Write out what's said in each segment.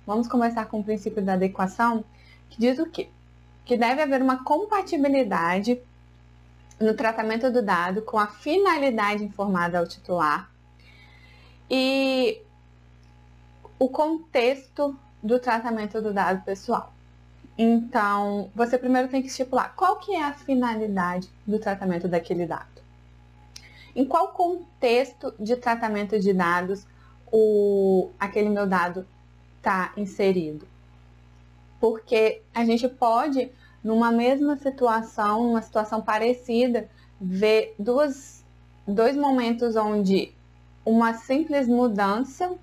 Vamos começar com o princípio da adequação, que diz o quê? Que deve haver uma compatibilidade no tratamento do dado com a finalidade informada ao titular e o contexto do tratamento do dado pessoal. Então, você primeiro tem que estipular qual que é a finalidade do tratamento daquele dado. Em qual contexto de tratamento de dados aquele meu dado está inserido? Porque a gente pode, numa mesma situação, uma situação parecida, ver dois momentos onde uma simples mudança,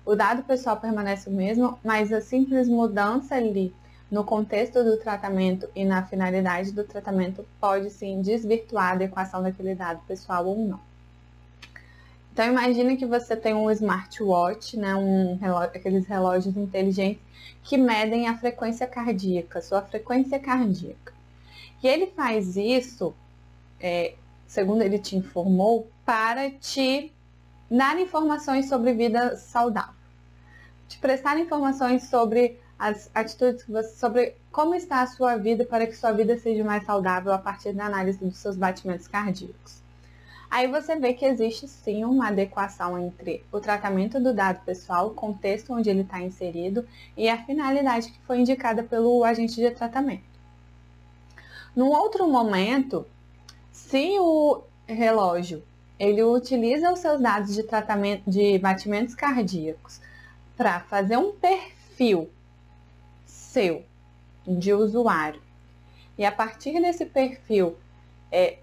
o dado pessoal permanece o mesmo, mas a simples mudança ali no contexto do tratamento e na finalidade do tratamento pode sim desvirtuar a adequação daquele dado pessoal ou não. Então imagine que você tem um smartwatch, né, aqueles relógios inteligentes que medem a frequência cardíaca, sua frequência cardíaca. E ele faz isso, segundo ele te informou, para te dar informações sobre vida saudável, te prestar informações sobre as atitudes que você, sobre como está a sua vida para que sua vida seja mais saudável a partir da análise dos seus batimentos cardíacos. Aí você vê que existe sim uma adequação entre o tratamento do dado pessoal, o contexto onde ele está inserido e a finalidade que foi indicada pelo agente de tratamento. Num outro momento, se o relógio ele utiliza os seus dados de tratamento de batimentos cardíacos para fazer um perfil seu de usuário e a partir desse perfil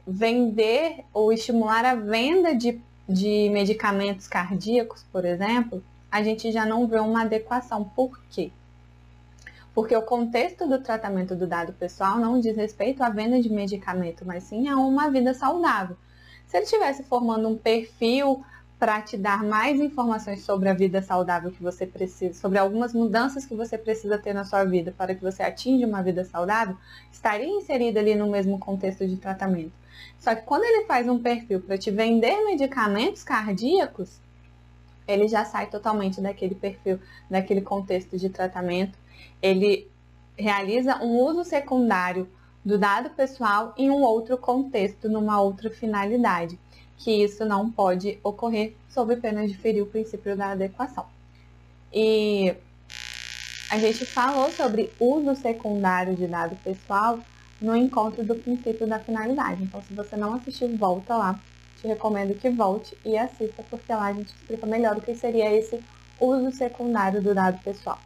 vender ou estimular a venda de medicamentos cardíacos, por exemplo, a gente já não vê uma adequação. Por quê? Porque o contexto do tratamento do dado pessoal não diz respeito à venda de medicamento, mas sim a uma vida saudável. Se ele estivesse formando um perfil para te dar mais informações sobre a vida saudável que você precisa, sobre algumas mudanças que você precisa ter na sua vida para que você atinja uma vida saudável, estaria inserida ali no mesmo contexto de tratamento. Só que quando ele faz um perfil para te vender medicamentos cardíacos, ele já sai totalmente daquele perfil, daquele contexto de tratamento. Ele realiza um uso secundário do dado pessoal em um outro contexto, numa outra finalidade, que isso não pode ocorrer sob pena de ferir o princípio da adequação. E a gente falou sobre uso secundário de dado pessoal no encontro do princípio da finalidade. Então, se você não assistiu, volta lá. Te recomendo que volte e assista, porque lá a gente explica melhor o que seria esse uso secundário do dado pessoal.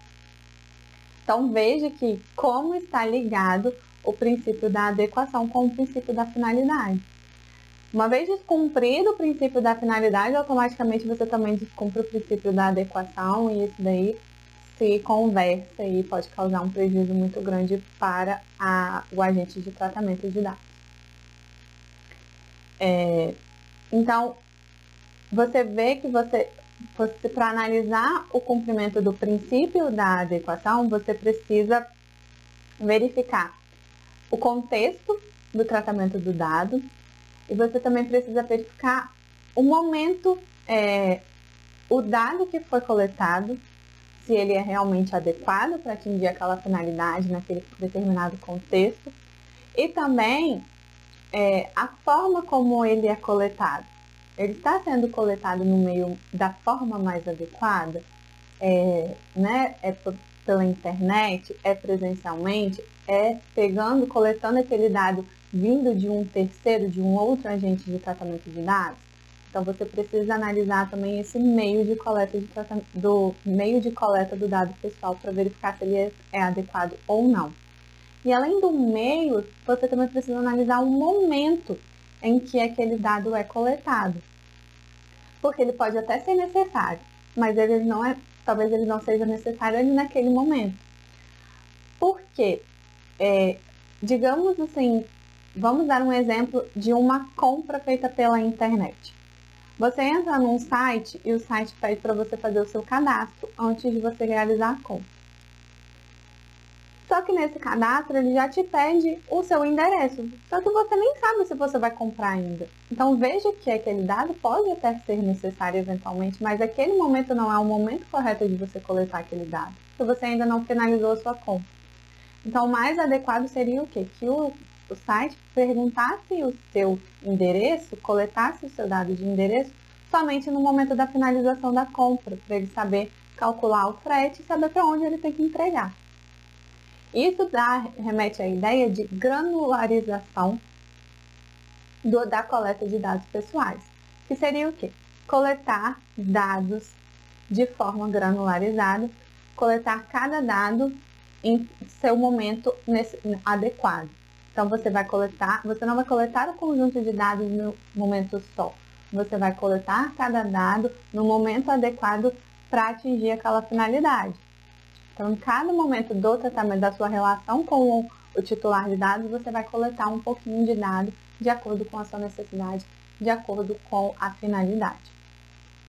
Então, veja que como está ligado o princípio da adequação com o princípio da finalidade. Uma vez descumprido o princípio da finalidade, automaticamente você também descumpre o princípio da adequação e isso daí se conversa e pode causar um prejuízo muito grande para o agente de tratamento de dados. Então, você vê que para analisar o cumprimento do princípio da adequação, você precisa verificar o contexto do tratamento do dado e você também precisa verificar o momento, o dado que foi coletado, se ele é realmente adequado para atingir aquela finalidade naquele determinado contexto e também a forma como ele é coletado. Ele está sendo coletado no meio da forma mais adequada? Pela internet? É presencialmente? Coletando aquele dado vindo de um terceiro, de um outro agente de tratamento de dados? Então, você precisa analisar também esse meio de coleta do dado pessoal para verificar se ele é adequado ou não. E além do meio, você também precisa analisar o momento em que aquele dado é coletado. Porque ele pode até ser necessário, mas talvez ele não seja necessário ali naquele momento. Por quê? Digamos assim, vamos dar um exemplo de uma compra feita pela internet. Você entra num site e o site pede para você fazer o seu cadastro antes de você realizar a compra. Só Só que nesse cadastro ele já te pede o seu endereço, só que você nem sabe se você vai comprar ainda. Então veja que aquele dado pode até ser necessário eventualmente, mas aquele momento não é o momento correto de você coletar aquele dado, porque você ainda não finalizou a sua compra. Então o mais adequado seria o quê? Que o site perguntasse o seu endereço, coletasse o seu dado de endereço somente no momento da finalização da compra, para ele saber calcular o frete e saber para onde ele tem que entregar. Isso remete à ideia de granularização da coleta de dados pessoais, que seria o quê? Coletar dados de forma granularizada, coletar cada dado em seu momento adequado. Então você não vai coletar o conjunto de dados no momento só, você vai coletar cada dado no momento adequado para atingir aquela finalidade. Então, em cada momento do tratamento da sua relação com o titular de dados, você vai coletar um pouquinho de dado de acordo com a sua necessidade, de acordo com a finalidade.